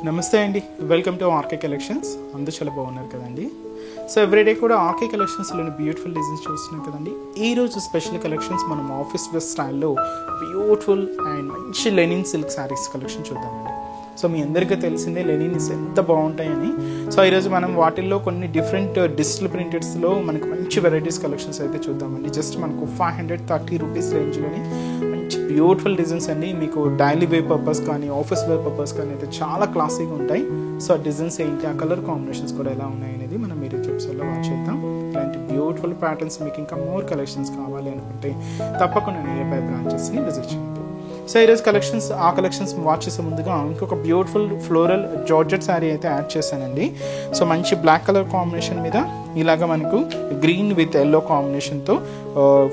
నమస్తే అండి, welcome to RK collections. అందరూ చాలా బాగున్నారు కదండి. సో ఎవ్రీడే కూడా ఆర్కే కలెక్షన్స్లోని బ్యూటిఫుల్ డిజైన్స్ చూస్తున్నాం కదండి. ఈరోజు స్పెషల్ కలెక్షన్స్ మనం ఆఫీస్ డ్రెస్ స్టైల్లో బ్యూటిఫుల్ అండ్ మంచి లెనిన్ సిల్క్ శారీస్ కలెక్షన్ చూద్దామండి. సో మీ అందరికీ తెలిసిందే లెనిన్స్ ఎంత బాగుంటాయని. సో ఈరోజు మనం వాటిల్లో కొన్ని డిఫరెంట్ డిజిటల్ ప్రింటెడ్స్లో మనకు మంచి వెరైటీస్ కలెక్షన్స్ అయితే చూద్దామండి. జస్ట్ మనకు 530 రూపీస్ రేంజ్లోని మంచి బ్యూటిఫుల్ డిజైన్స్ అండి. మీకు డైలీ వేర్ పర్పస్ కానీ ఆఫీస్ వేర్ పర్పస్ కానీ అయితే చాలా క్లాసీగా ఉంటాయి. సో ఆ డిజైన్స్ ఏంటి, ఆ కలర్ కాంబినేషన్స్ కూడా ఎలా ఉన్నాయి అనేది మనం మీరు ఎపిసోడ్లో వాచ్ చేద్దాం. ఇలాంటి బ్యూటిఫుల్ ప్యాటర్న్స్ మీకు ఇంకా మోర్ కలెక్షన్స్ కావాలి అనుకుంటే తప్పకుండా నియర్ బై బ్రాంచెస్ని విజిట్ చేయండి. సో ఈరోజు కలెక్షన్స్ వాచ్ చేసే ముందుగా ఇంకొక బ్యూటిఫుల్ ఫ్లోరల్ జార్జెట్ శారీ అయితే యాడ్ చేశానండి. సో మంచి బ్లాక్ కలర్ కాంబినేషన్ మీద ఇలాగ మనకు గ్రీన్ విత్ ఎల్లో కాంబినేషన్తో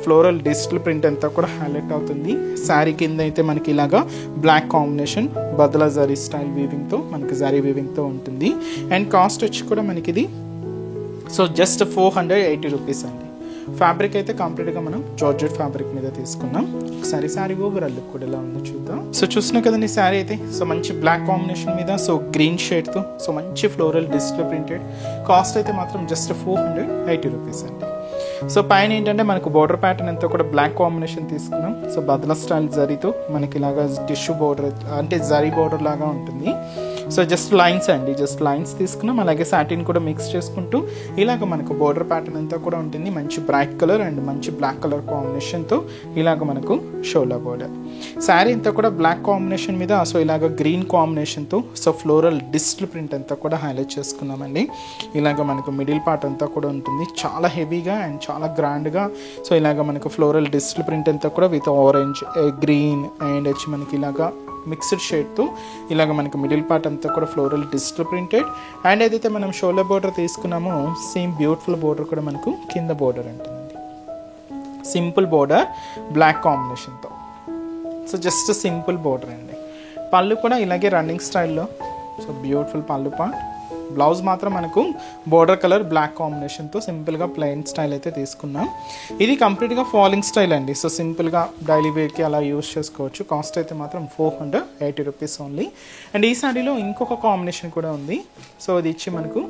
ఫ్లోరల్ డిజిటల్ ప్రింట్ అంతా కూడా హైలైట్ అవుతుంది. శారీ కింద అయితే మనకి ఇలాగా బ్లాక్ కాంబినేషన్ బదలా జరీ స్టైల్ వీవింగ్తో మనకి జరీ వీవింగ్తో ఉంటుంది. అండ్ కాస్ట్ వచ్చి కూడా మనకి ఇది సో జస్ట్ 480 రూపీస్ అండి. ఫ్యాబ్రిక్ అయితే కంప్లీట్గా మనం జార్జెట్ ఫ్యాబ్రిక్ మీద తీసుకున్నాం. ఒకసారి శారీ ఓవరాల్ లుక్ కూడా ఎలా ఉందో చూద్దాం. సో చూస్తున్నాం కదండి శారీ అయితే సో మంచి బ్లాక్ కాంబినేషన్ మీద సో గ్రీన్ షేడ్తో సో మంచి ఫ్లోరల్ డిజిటల్ ప్రింటెడ్. కాస్ట్ అయితే మాత్రం జస్ట్ 480 రూపీస్ అండి. సో పైన ఏంటంటే మనకు బోర్డర్ ప్యాటర్న్ అంతా కూడా బ్లాక్ కాంబినేషన్ తీసుకున్నాం. సో బదలా స్టైల్ జరీతో మనకి ఇలాగా టిష్యూ బోర్డర్ అంటే జరీ బోర్డర్ లాగా ఉంటుంది. సో జస్ట్ లైన్స్ తీసుకున్నాం. అలాగే సాటిన్ కూడా మిక్స్ చేసుకుంటూ ఇలాగ మనకు బోర్డర్ ప్యాటర్న్ అంతా కూడా ఉంటుంది. మంచి బ్రైట్ కలర్ అండ్ మంచి బ్లాక్ కలర్ కాంబినేషన్తో ఇలాగ మనకు షోలా బోర్డర్. శారీ అంతా కూడా బ్లాక్ కాంబినేషన్ మీద సో ఇలాగ గ్రీన్ కాంబినేషన్తో సో ఫ్లోరల్ డిజిటల్ ప్రింట్ అంతా కూడా హైలైట్ చేసుకున్నామండి. ఇలాగ మనకు మిడిల్ పార్ట్ అంతా కూడా ఉంటుంది. చాలా హెవీగా అండ్ చాలా గ్రాండ్గా సో ఇలాగ మనకు ఫ్లోరల్ డిజిటల్ ప్రింట్ అంతా కూడా విత్ ఆరెంజ్ గ్రీన్ అండ్ వచ్చి మనకి ఇలాగా మిక్స్డ్ షేడ్తో ఇలాగ మనకి మిడిల్ పార్ట్ అంతా కూడా ఫ్లోరల్ డిజిటల్ ప్రింటెడ్. అండ్ ఏదైతే మనం షోల్డర్ బోర్డర్ తీసుకున్నామో సేమ్ బ్యూటిఫుల్ బోర్డర్ కూడా మనకు కింద బోర్డర్ ఉంటుందండి. సింపుల్ బోర్డర్ బ్లాక్ కాంబినేషన్తో సో జస్ట్ సింపుల్ బోర్డర్ అండి. పళ్ళు కూడా ఇలాగే రన్నింగ్ స్టైల్లో సో బ్యూటిఫుల్ పళ్ళు పార్ట్. బ్లౌజ్ మాత్రం మనకు బోర్డర్ కలర్ బ్లాక్ కాంబినేషన్తో సింపుల్గా ప్లెయిన్ స్టైల్ అయితే తీసుకున్నాం. ఇది కంప్లీట్గా ఫాలింగ్ స్టైల్ అండి. సో సింపుల్గా డైలీ వేర్కి అలా యూస్ చేసుకోవచ్చు. కాస్ట్ అయితే మాత్రం 480 రూపీస్ ఓన్లీ. అండ్ ఈ శారీలో ఇంకొక కాంబినేషన్ కూడా ఉంది. సో ఇది ఇచ్చి మనకు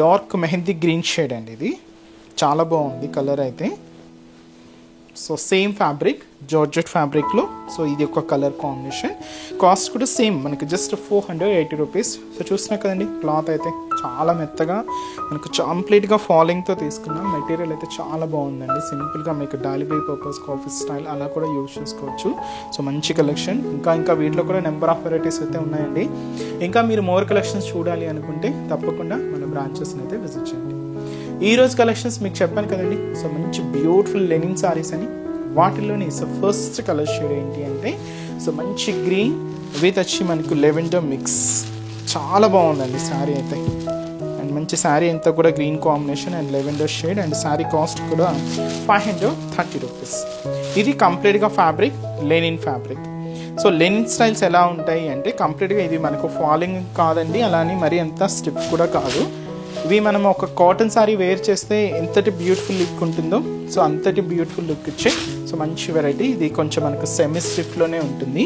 డార్క్ మెహందీ గ్రీన్ షేడ్ అండి. ఇది చాలా బాగుంది కలర్ అయితే. సో సేమ్ ఫ్యాబ్రిక్ జార్జెట్ ఫ్యాబ్రిక్లో సో ఇది ఒక కలర్ కాంబినేషన్. కాస్ట్ కూడా సేమ్ మనకి జస్ట్ 480 రూపీస్. సో చూసినా కదండి క్లాత్ అయితే చాలా మెత్తగా మనకు కంప్లీట్గా ఫాలింగ్తో తీసుకున్నాం. మెటీరియల్ అయితే చాలా బాగుందండి. సింపుల్గా మీకు daily wear purpose office style అలా కూడా యూజ్ చేసుకోవచ్చు. సో మంచి కలెక్షన్. ఇంకా వీటిలో కూడా నెంబర్ ఆఫ్ వెరైటీస్ అయితే ఉన్నాయండి. ఇంకా మీరు మోర్ కలెక్షన్స్ చూడాలి అనుకుంటే తప్పకుండా మన బ్రాంచెస్ని అయితే విజిట్ చేయండి. ఈరోజు కలెక్షన్స్ మీకు చెప్పాను కదండి. సో మంచి బ్యూటిఫుల్ లెనిన్ సారీస్ అని. వాటిల్లోని సో ఫస్ట్ కలర్ షేడ్ ఏంటి అంటే సో మంచి గ్రీన్ విత్ వచ్చి మనకు లెవెండర్ మిక్స్. చాలా బాగుందండి శారీ అయితే. అండ్ మంచి శారీ అంతా కూడా green combination and lavender shade. And sari cost కూడా 530 రూపీస్. ఇది కంప్లీట్గా fabric linen fabric. So Lenin styles ఎలా ఉంటాయి అంటే కంప్లీట్గా ఇది మనకు ఫాలింగ్ కాదండి, అలానే మరి అంత స్టిఫ్ కూడా కాదు. ఇవి మనం ఒక కాటన్ శారీ వేర్ చేస్తే ఎంతటి బ్యూటిఫుల్ లుక్ ఉంటుందో సో అంతటి బ్యూటిఫుల్ లుక్ ఇచ్చే సో మంచి వెరైటీ. ఇది కొంచెం మనకు సెమీ స్టిఫ్లోనే ఉంటుంది,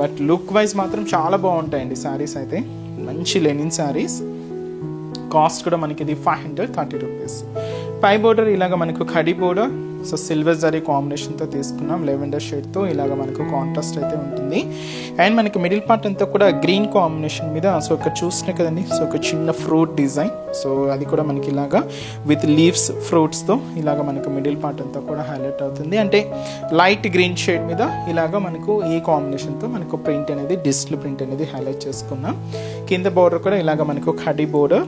బట్ లుక్ వైజ్ మాత్రం చాలా బాగుంటాయండి శారీస్ అయితే. మంచి లెనిన్ శారీస్. కాస్ట్ కూడా మనకి ఇది 530 రూపీస్. పై బోర్డర్ ఇలాగ మనకు khadi border so silver zari కాంబినేషన్తో తీసుకున్నాం. లెవెండర్ షేడ్తో ఇలాగ మనకు కాంట్రాస్ట్ అయితే ఉంటుంది. అండ్ మనకి మిడిల్ పార్ట్ అంతా కూడా గ్రీన్ కాంబినేషన్ మీద సో ఇక్కడ చూసినా కదండి సో ఒక చిన్న ఫ్రూట్ డిజైన్. సో అది కూడా మనకి ఇలాగా విత్ లీవ్స్ ఫ్రూట్స్తో ఇలాగ మనకు మిడిల్ పార్ట్ అంతా కూడా హైలైట్ అవుతుంది. అంటే లైట్ గ్రీన్ షేడ్ మీద ఇలాగ మనకు ఈ కాంబినేషన్తో మనకు ప్రింట్ అనేది డిజిటల్ ప్రింట్ అనేది హైలైట్ చేసుకున్నాం. కింద బోర్డర్ కూడా ఇలాగ మనకు khadi border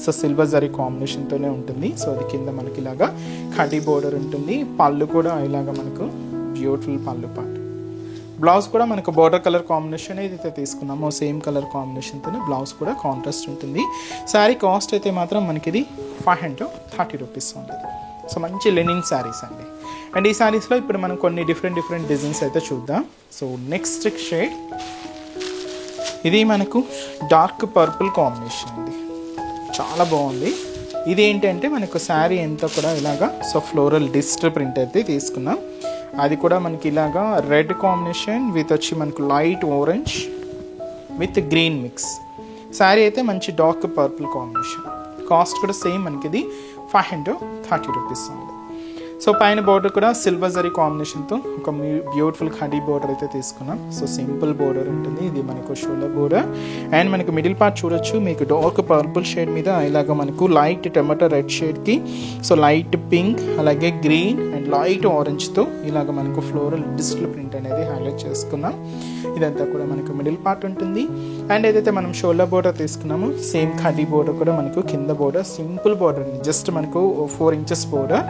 so silver zari కాంబినేషన్తోనే ఉంటుంది. సో అది కింద మనకి ఇలాగా ఖడీ బోర్డర్ ఉంటుంది. పళ్ళు కూడా ఇలాగ మనకు బ్యూటిఫుల్ పళ్ళు పార్ట్. బ్లౌజ్ కూడా మనకు బోర్డర్ కలర్ కాంబినేషన్ ఏదైతే తీసుకున్నామో సేమ్ కలర్ కాంబినేషన్తోనే బ్లౌజ్ కూడా కాంట్రాస్ట్ ఉంటుంది. శారీ కాస్ట్ అయితే మాత్రం మనకి ఇది 530 రూపీస్ ఉంటుంది. సో మంచి లెనిన్ శారీస్ అండి. అండ్ ఈ శారీస్లో ఇప్పుడు మనం కొన్ని డిఫరెంట్ డిజైన్స్ అయితే చూద్దాం. సో నెక్స్ట్ షేడ్ ఇది మనకు డార్క్ పర్పుల్ కాంబినేషన్ అండి. చాలా బాగుంది. ఇది ఏంటంటే మనకు శారీ అంతా కూడా ఇలాగా సో ఫ్లోరల్ డిజిటల్ ప్రింట్ అయితే తీసుకున్నాం. అది కూడా మనకి ఇలాగా రెడ్ కాంబినేషన్ విత్ వచ్చి మనకు light orange with green mix. Sari అయితే మంచి డార్క్ పర్పుల్ కాంబినేషన్. కాస్ట్ కూడా సేమ్ మనకి ఇది 530 రూపీస్ ఉంది. సో పైన బోర్డర్ కూడా సిల్వర్ జరీ కాంబినేషన్తో ఒక బ్యూటిఫుల్ ఖడీ బోర్డర్ అయితే తీసుకున్నాం. సో సింపుల్ బోర్డర్ ఉంటుంది. ఇది మనకు షోల్డర్ బోర్డర్ అండ్ మనకు మిడిల్ పార్ట్ చూడొచ్చు. మీకు డార్క్ పర్పుల్ షేడ్ మీద ఇలాగ మనకు లైట్ టమాటో రెడ్ షేడ్కి సో లైట్ పింక్ అలాగే గ్రీన్ అండ్ లైట్ ఆరెంజ్తో ఇలాగ మనకు ఫ్లోరల్ డిజిటల్ ప్రింట్ అనేది హైలైట్ చేసుకున్నాం. ఇదంతా కూడా మనకు మిడిల్ పార్ట్ ఉంటుంది. అండ్ ఏదైతే మనం షోల్డర్ బోర్డర్ తీసుకున్నామో సేమ్ ఖడీ బోర్డర్ కూడా మనకు కింద బోర్డర్ సింపుల్ బోర్డర్ అండి. జస్ట్ మనకు 4 ఇంచెస్ బోర్డర్,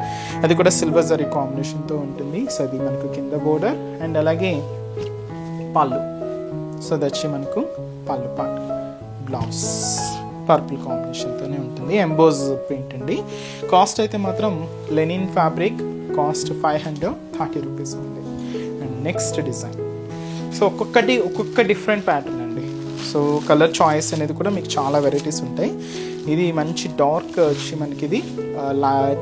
అది కూడా సిల్వర్ జరీ కాంబినేషన్తో ఉంటుంది. సో అది మనకు కింద బోర్డర్ అండ్ అలాగే పళ్ళు. సో దచ్చి మనకు పళ్ళు పార్ట్. బ్లౌజ్ పర్పుల్ కాంబినేషన్తోనే ఉంటుంది. ఎంబోజ్ ప్రింట్ అండి. కాస్ట్ అయితే మాత్రం లెనిన్ ఫ్యాబ్రిక్. కాస్ట్ 530 రూపీస్ ఉంది. And next design. సో ఒక్కొక్క డిఫరెంట్ ప్యాటర్న్ అండి. సో కలర్ చాయిస్ అనేది కూడా మీకు చాలా వెరైటీస్ ఉంటాయి. ఇది మంచి డార్క్ వచ్చి మనకి ఇది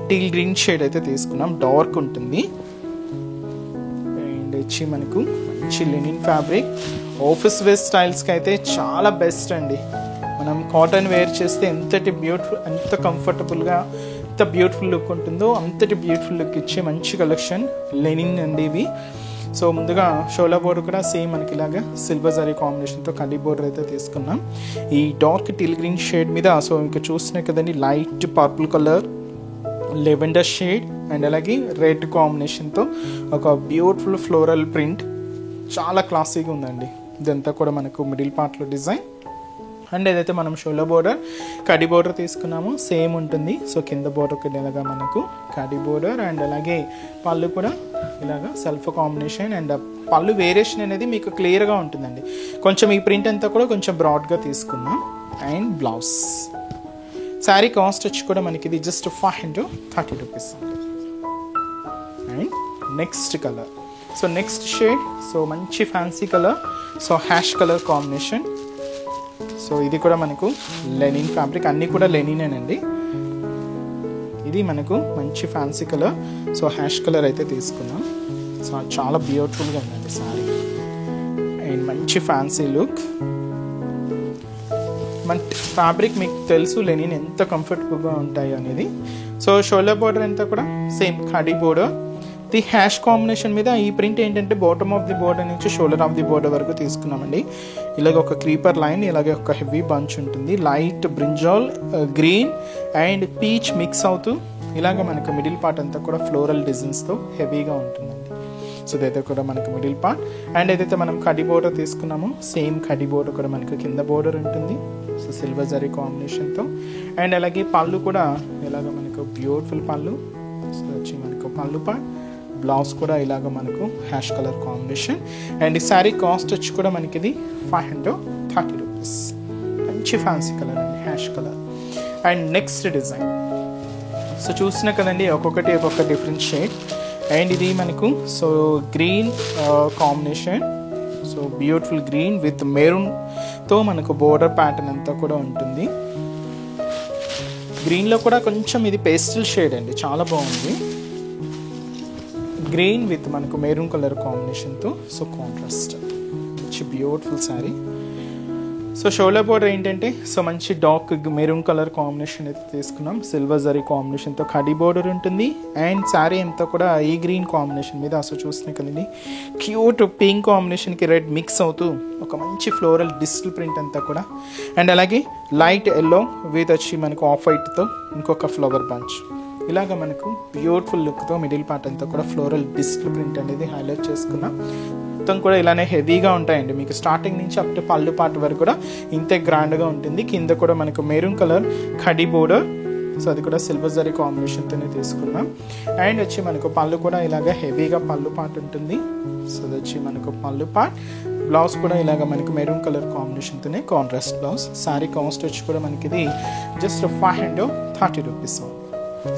టీల్ గ్రీన్ షేడ్ అయితే తీసుకున్నాం. డార్క్ ఉంటుంది అండ్ వచ్చి మనకు మంచి లెనిన్ ఫ్యాబ్రిక్. ఆఫీస్ వేర్ స్టైల్స్కి అయితే చాలా బెస్ట్ అండి. మనం కాటన్ వేర్ చేస్తే ఎంతటి బ్యూటిఫుల్, ఎంత కంఫర్టబుల్గా, ఎంత బ్యూటిఫుల్ లుక్ ఉంటుందో అంతటి బ్యూటిఫుల్ లుక్ ఇచ్చే మంచి కలెక్షన్ లెనిన్ అండి ఇవి. సో ముందుగా షోలా బోర్డర్ కూడా సేమ్ మనకి ఇలాగా సిల్వర్ జరీ కాంబినేషన్తో కడ్డీ బోర్డర్ అయితే తీసుకున్నాం. ఈ డార్క్ టీల్ గ్రీన్ షేడ్ మీద సో ఇంకా చూస్తున్నాయి కదండి light purple colour, lavender shade and అలాగే రెడ్ కాంబినేషన్తో ఒక బ్యూటిఫుల్ ఫ్లోరల్ ప్రింట్. చాలా క్లాసీగా ఉందండి. ఇదంతా కూడా మనకు మిడిల్ పార్ట్లో డిజైన్. అండ్ ఏదైతే మనం షోలా బోర్డర్ కడ్డీ బోర్డర్ తీసుకున్నామో సేమ్ ఉంటుంది. సో కింద బోర్డర్ కూడా ఇలాగా మనకు కడ్డీ బోర్డర్ అండ్ అలాగే పళ్ళు కూడా ఇలాగా సెల్ఫ్ కాంబినేషన్ అండ్ పళ్ళు వేరియేషన్ అనేది మీకు క్లియర్గా ఉంటుందండి. కొంచెం ఈ ప్రింట్ అంతా కూడా కొంచెం బ్రాడ్గా తీసుకున్నాం. And blouse. శారీ కాస్ట్ వచ్చి కూడా మనకి ఇది జస్ట్ 530 రూపీస్ అండి. And next colour. So next shade so మంచి fancy colour. So ash colour combination. So ఇది కూడా మనకు లెనిన్ ఫ్యాబ్రిక్. అన్నీ కూడా లెనినేనండి. ఇది మనకు మంచి fancy colour. So ash colour అయితే తీసుకున్నాం. సో చాలా బ్యూటిఫుల్గా ఉందండి సారీ అండ్ మంచి ఫ్యాన్సీ లుక్. మన ఫ్యాబ్రిక్ మీకు తెలుసు లెనిన్ ఎంత కంఫర్టబుల్గా ఉంటాయి అనేది. సో షోల్డర్ బోర్డర్ అంతా కూడా same khadi border. The hash combination మీద ఈ ప్రింట్ ఏంటంటే బాటమ్ ఆఫ్ ది బోర్డర్ నుంచి షోల్డర్ ఆఫ్ ది బోర్డర్ వరకు తీసుకున్నామండి. ఇలాగ ఒక క్రీపర్ లైన్, ఇలాగే ఒక హెవీ బంచ్ ఉంటుంది. Light brinjal, green and peach mix అవుతూ ఇలాగ మనకు మిడిల్ పార్ట్ అంతా కూడా ఫ్లోరల్ డిజైన్స్తో హెవీగా ఉంటుందండి. సో ఇదైతే కూడా మనకు మిడిల్ పార్ట్. అండ్ ఏదైతే మనం కడ్డీ బోర్డర్ తీసుకున్నామో సేమ్ కడ్డీ బోర్డర్ కూడా మనకు కింద బోర్డర్ ఉంటుంది. సో సిల్వర్ జరీ కాంబినేషన్తో అండ్ అలాగే పళ్ళు కూడా ఇలాగ మనకు బ్యూటిఫుల్ పళ్ళు. సో వచ్చి మనకు పళ్ళు పార్ట్. బ్లౌజ్ కూడా ఇలాగ మనకు హ్యాష్ కలర్ కాంబినేషన్. అండ్ ఈ శారీ కాస్ట్ వచ్చి కూడా మనకి ఇది 530 రూపీస్. మంచి ఫ్యాన్సీ కలర్ అండి, ash colour. And next design. So చూసినా కదండి ఒక్కొక్కటి ఒక్కొక్క డిఫరెంట్ షేడ్. అండ్ ఇది మనకు so green combination. So beautiful green with మెరూన్తో మనకు బోర్డర్ ప్యాటర్న్ అంతా కూడా ఉంటుంది. గ్రీన్లో కూడా కొంచెం ఇది పేస్టల్ షేడ్ అండి, చాలా బాగుంది. గ్రీన్ విత్ మనకు మెరూన్ కలర్ కాంబినేషన్తో సో కాంట్రాస్ట్. మంచి beautiful sari. So shoulder border ఏంటంటే సో మంచి డార్క్ మెరూన్ కలర్ కాంబినేషన్ అయితే తీసుకున్నాం. సిల్వర్ జరీ కాంబినేషన్తో కడ్డీ బోర్డర్ ఉంటుంది. అండ్ శారీ అంతా కూడా ఈ గ్రీన్ కాంబినేషన్ మీద సో చూస్తున్నాయి కదండి క్యూట్ పింక్ కాంబినేషన్కి రెడ్ మిక్స్ అవుతూ ఒక మంచి ఫ్లోరల్ డిజిటల్ ప్రింట్ అంతా కూడా. అండ్ అలాగే లైట్ ఎల్లో విత్ వచ్చి మనకు ఆఫ్ వైట్తో ఇంకొక ఫ్లవర్ బంచ్. ఇలాగ మనకు బ్యూటిఫుల్ లుక్తో మిడిల్ పార్ట్ అంతా కూడా ఫ్లోరల్ డిజిటల్ ప్రింట్ అనేది హైలైట్ చేసుకున్నాం. మొత్తం కూడా ఇలానే హెవీగా ఉంటాయండి. మీకు స్టార్టింగ్ నుంచి అప్ టు పళ్ళు పార్ట్ వరకు కూడా ఇంతే గ్రాండ్గా ఉంటుంది. కింద కూడా మనకు మెరూన్ కలర్ కడ్డీ బోర్డర్. సో అది కూడా సిల్వర్ జరీ కాంబినేషన్తోనే తీసుకున్నాం. అండ్ వచ్చి మనకు పళ్ళు కూడా ఇలాగ హెవీగా పళ్ళు పార్ట్ ఉంటుంది. సో అది వచ్చి మనకు పళ్ళు పార్ట్. బ్లౌజ్ కూడా ఇలాగ మనకు మెరూన్ కలర్ కాంబినేషన్తోనే కాంట్రాస్ట్ బ్లౌజ్. శారీ కాస్ట్ వచ్చి కూడా మనకి ఇది జస్ట్ 530 రూపీస్.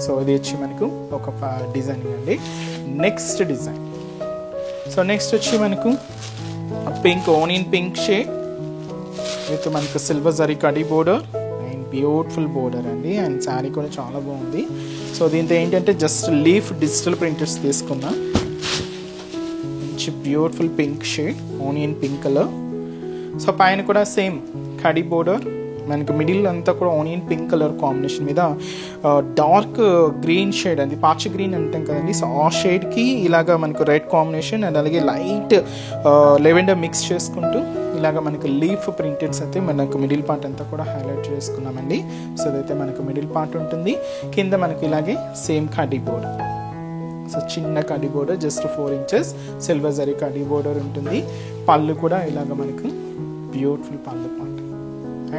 సో ఇది వచ్చి మనకు ఒక డిజైనింగ్ అండి. Next design. సో నెక్స్ట్ వచ్చి మనకు pink onion pink shade with మనకు సిల్వర్ జరీ కడ్డీ బోర్డర్ అండ్ బ్యూటిఫుల్ బోర్డర్ అండి. అండ్ శారీ కూడా చాలా బాగుంది. సో దీంతో ఏంటంటే జస్ట్ లీఫ్ డిజిటల్ ప్రింటర్స్ తీసుకున్నా. మంచి beautiful pink shade onion pink colour. So పైన కూడా సేమ్ కడ్డీ బోర్డర్ మనకి మిడిల్ అంతా కూడా ఆనియన్ పింక్ కలర్ కాంబినేషన్ మీద డార్క్ గ్రీన్ షేడ్, అది పాచ గ్రీన్ అంటాం కదండి. సో ఆ షేడ్కి ఇలాగా మనకు రెడ్ కాంబినేషన్ అండ్ అలాగే లైట్ లెవెండర్ మిక్స్ చేసుకుంటూ ఇలాగ మనకు లీఫ్ ప్రింటెడ్స్ అయితే మనకు మిడిల్ పార్ట్ అంతా కూడా హైలైట్ చేసుకున్నామండి. సో అదైతే మనకు మిడిల్ పార్ట్ ఉంటుంది. కింద మనకు ఇలాగే సేమ్ కడ్డీ బోర్డర్, సో చిన్న కడ్డీ border just 4 inches silver zari కడ్డీ బోర్డర్ ఉంటుంది. పళ్ళు కూడా ఇలాగ మనకు బ్యూటిఫుల్ పళ్ళు part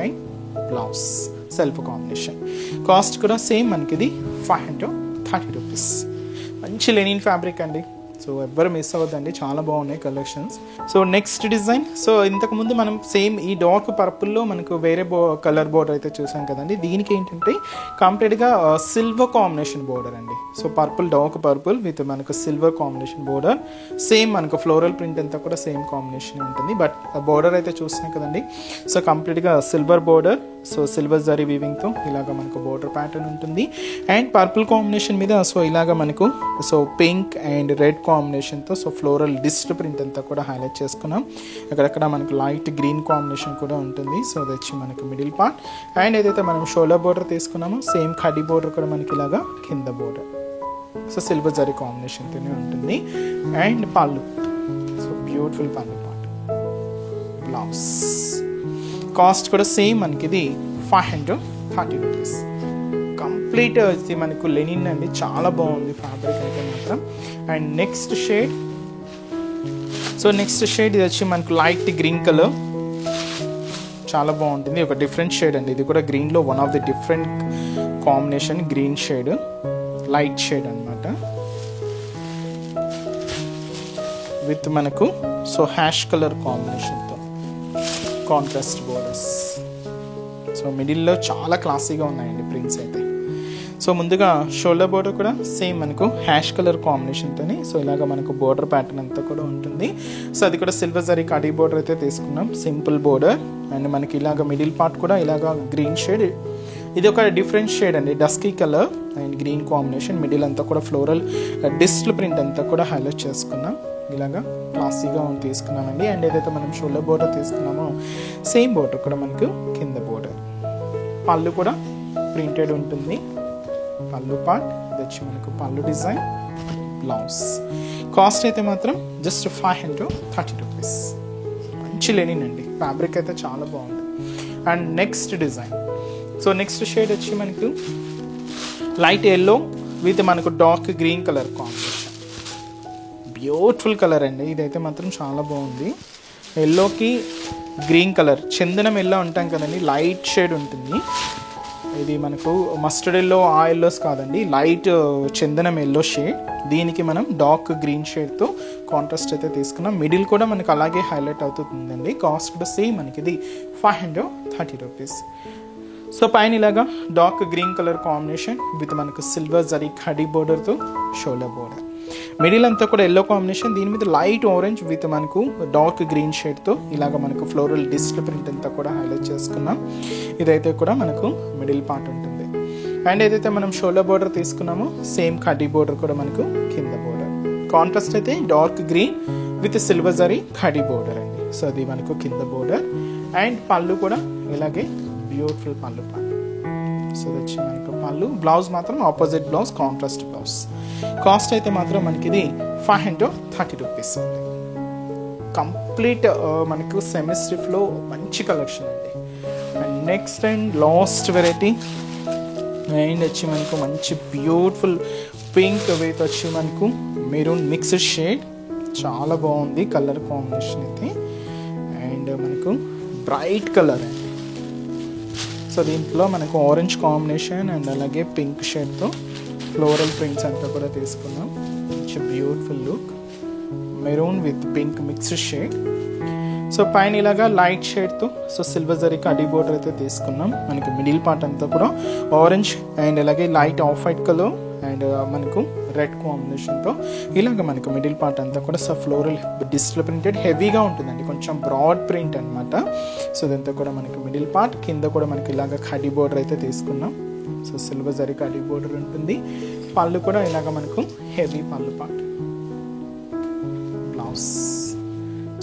and blouse self combination. Cost కూడా సేమ్ మనకి ఇది 530 rupees. మంచి లెనిన్ ఫ్యాబ్రిక్ అండి. సో ఎవ్వరు మిస్ అవ్వద్దండి, చాలా బాగున్నాయి collections. So next design, so ఇంతకుముందు మనం సేమ్ ఈ డార్క్ పర్పుల్లో మనకు వేరే కలర్ బోర్డర్ అయితే చూసాం కదండి. దీనికి ఏంటంటే కంప్లీట్గా సిల్వర్ కాంబినేషన్ బోర్డర్ అండి. So purple, dark purple with మనకు సిల్వర్ కాంబినేషన్ బోర్డర్. సేమ్ మనకు ఫ్లోరల్ ప్రింట్ అంతా కూడా సేమ్ కాంబినేషన్ ఉంటుంది. బట్ బోర్డర్ అయితే చూస్తున్నాం కదండి. సో కంప్లీట్గా silver border, so silver zari వీవింగ్తో ఇలాగ మనకు బోర్డర్ ప్యాటర్న్ ఉంటుంది. అండ్ పర్పుల్ కాంబినేషన్ మీద సో ఇలాగ మనకు సో పింక్ అండ్ రెడ్ కాంబినేషన్తో సో ఫ్లోరల్ డిస్ట్ ప్రింట్ అంతా కూడా హైలైట్ చేసుకున్నాం. అక్కడక్కడ మనకు లైట్ గ్రీన్ కాంబినేషన్ కూడా ఉంటుంది. సో అది వచ్చి మనకు మిడిల్ పార్ట్. అండ్ ఏదైతే మనం షోల్డర్ బోర్డర్ తీసుకున్నామో సేమ్ కడ్డీ బోర్డర్ కూడా మనకి ఇలాగా కింద బోర్డర్, సో సిల్వర్ జరీ కాంబినేషన్తోనే ఉంటుంది. అండ్ పళ్ళు, సో బ్యూటిఫుల్ పళ్ళు పార్ట్. బ్లౌజ్ కాస్ట్ కూడా సేమ్ మనకి ఇది 530 rupees. కంప్లీట్ ఇది మనకు లెనిన్ అండి, చాలా బాగుంది ఫ్యాబ్రిక్ అయితే మాత్రం. And next shade, so next shade ఇది వచ్చి మనకు లైట్ గ్రీన్ కలర్, చాలా బాగుంటుంది. ఒక డిఫరెంట్ షేడ్ అండి ఇది కూడా, గ్రీన్లో one of the different combination green shade, light shade అనమాట. విత్ మనకు సో హ్యాష్ కలర్ కాంబినేషన్తో కాంట్రాస్ట్ బోర్డర్స్. సో మిడిల్లో చాలా క్లాసీగా ఉన్నాయండి ప్రింట్స్ అయితే. సో ముందుగా షోల్డర్ బోర్డర్ కూడా సేమ్ మనకు హ్యాష్ కలర్ కాంబినేషన్తోని సో ఇలాగ మనకు బోర్డర్ ప్యాటర్న్ అంతా కూడా ఉంటుంది. సో అది కూడా సిల్వర్ జరీ కడ్డీ బోర్డర్ అయితే తీసుకున్నాం, సింపుల్ బోర్డర్. అండ్ మనకి ఇలాగ మిడిల్ పార్ట్ కూడా ఇలాగ గ్రీన్ షేడ్, ఇది ఒక డిఫరెంట్ షేడ్ అండి, dusky colour and green combination. Middle అంతా కూడా ఫ్లోరల్ డిస్ట్ ప్రింట్ అంతా కూడా హైలైట్ చేసుకున్నాం, ఇలాగా క్లాసీగా తీసుకున్నామండి. అండ్ ఏదైతే మనం షోల్డర్ బోర్డర్ తీసుకున్నామో సేమ్ బోర్డర్ కూడా మనకు కింద బోర్డర్. పళ్ళు కూడా ప్రింటెడ్ ఉంటుంది, పళ్ళు పార్ట్. ఇది వచ్చి మనకు పళ్ళు డిజైన్. బ్లౌజ్ కాస్ట్ అయితే మాత్రం జస్ట్ 530 rupees. మంచి లెనిన్ అండి, ఫ్యాబ్రిక్ అయితే చాలా బాగుంది. And next design, so next shade వచ్చి మనకు లైట్ ఎల్లో విత్ మనకు dark green colour combination. Beautiful colour అండి, ఇదైతే మాత్రం చాలా బాగుంది. ఎల్లోకి గ్రీన్ కలర్, చందనం ఎల్లో ఉంటాం కదండి, లైట్ షేడ్ ఉంటుంది. ఇది మనకు మస్టర్డ్ ఎల్లో, ఆ ఎల్లోస్ కాదండి, లైట్ చందనం ఎల్లో షేడ్. దీనికి మనం డార్క్ గ్రీన్ షేడ్తో కాంట్రాస్ట్ అయితే తీసుకున్నాం. మిడిల్ కూడా మనకు అలాగే హైలైట్ అవుతుందండి. కాస్ట్ కూడా సేమ్ మనకి ఇది 530 rupees. సో పైన ఇలాగా dark green colour combination with మనకు సిల్వర్ జరీ కడ్డీ బోర్డర్తో షోల్డర్ బోర్డర్. మిడిల్ అంతా కూడా ఎల్లో కాంబినేషన్, దీని మీద లైట్ ఆరెంజ్ విత్ మనకు డార్క్ గ్రీన్ షేడ్తో ఇలాగ మనకు ఫ్లోరల్ డిస్ట్ ప్రింట్ అంతా కూడా హైలైట్ చేసుకున్నాం. ఇదైతే కూడా మనకు మిడిల్ పార్ట్ ఉంటుంది. అండ్ ఏదైతే మనం షోల్డర్ బోర్డర్ తీసుకున్నామో సేమ్ కడ్డీ బోర్డర్ కూడా మనకు కింద బోర్డర్. కాంట్రాస్ట్ అయితే dark green with silver zari కడ్డీ బోర్డర్ అండి. సో అది మనకు కింద బోర్డర్. అండ్ పళ్ళు కూడా ఇలాగే బ్యూటిఫుల్ పళ్ళు పార్ట్. సో అది వచ్చి మనకు పళ్ళు. బ్లౌజ్ మాత్రం opposite blouse, contrast blouse. Cost అయితే మాత్రం మనకి ఇది 530 rupees అండి. కంప్లీట్ మనకు సెమీ స్టిఫ్లో మంచి కలెక్షన్ అండి. And next and last variety and వచ్చి మనకు మంచి బ్యూటిఫుల్ పింక్ విత్ వచ్చి మనకు మెరూన్ మిక్స్డ్ షేడ్, చాలా బాగుంది కలర్ కాంబినేషన్ అయితే. అండ్ మనకు బ్రైట్ కలర్ అండి. సో దీంట్లో మనకు ఆరెంజ్ కాంబినేషన్ అండ్ అలాగే పింక్ షేడ్తో ఫ్లోరల్ ప్రింట్స్ అంతా కూడా తీసుకున్నాం. మంచి beautiful look, maroon with pink mixed shade. So పైన ఇలాగా లైట్ షేడ్తో సో సిల్వర్ జరీ కడ్డీ బోర్డర్ అయితే తీసుకున్నాం. మనకి మిడిల్ పార్ట్ అంతా కూడా ఆరెంజ్ అండ్ అలాగే light off white colour and మనకు రెడ్ కాంబినేషన్తో ఇలాగ మనకు మిడిల్ పార్ట్ అంతా కూడా సో ఫ్లోరల్ డిస్ప్లే ప్రింటెడ్ హెవీగా ఉంటుందండి, కొంచెం బ్రాడ్ ప్రింట్ అనమాట. సో ఇదంతా కూడా మనకి మిడిల్ పార్ట్. కింద కూడా మనకి ఇలాగ కడ్డీ బోర్డర్ అయితే తీసుకున్నాం. సో సిల్వర్ జరీ కడ్డీ బోర్డర్ ఉంటుంది. పళ్ళు కూడా ఇలాగ మనకు హెవీ పళ్ళు పార్ట్. బ్లౌజ్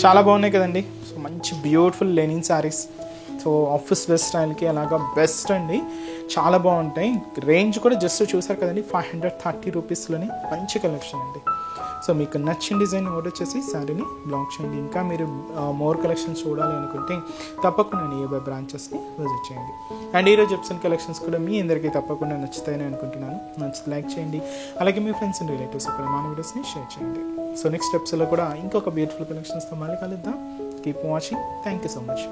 చాలా బాగున్నాయి కదండి. సో మంచి beautiful linen saris so office wear స్టైల్కి అలాగా బెస్ట్ అండి, చాలా బాగుంటాయి. రేంజ్ కూడా జస్ట్ చూసారు కదండి, 530 రూపీస్లోని మంచి కలెక్షన్ అండి. సో మీకు నచ్చిన డిజైన్ ఆర్డర్ చేసి శారీని బ్లాక్ చేయండి. ఇంకా మీరు మోర్ కలెక్షన్స్ చూడాలి అనుకుంటే తప్పకుండా నియర్ బ్రాంచెస్ని విజిట్ చేయండి. అండ్ ఈరోజు చెప్తున్న కలెక్షన్స్ కూడా మీ అందరికీ తప్పకుండా నచ్చుతాయని అనుకుంటున్నాను. నచ్చితే లైక్ చేయండి, అలాగే మీ ఫ్రెండ్స్ అండ్ రిలేటివ్స్ కూడా మన వీడియోస్ని షేర్ చేయండి. సో నెక్స్ట్ స్టెప్స్లో కూడా ఇంకొక బ్యూటిఫుల్ కలెక్షన్స్తో మళ్ళీ కలుద్దాం. Keep watching. Thank you so much.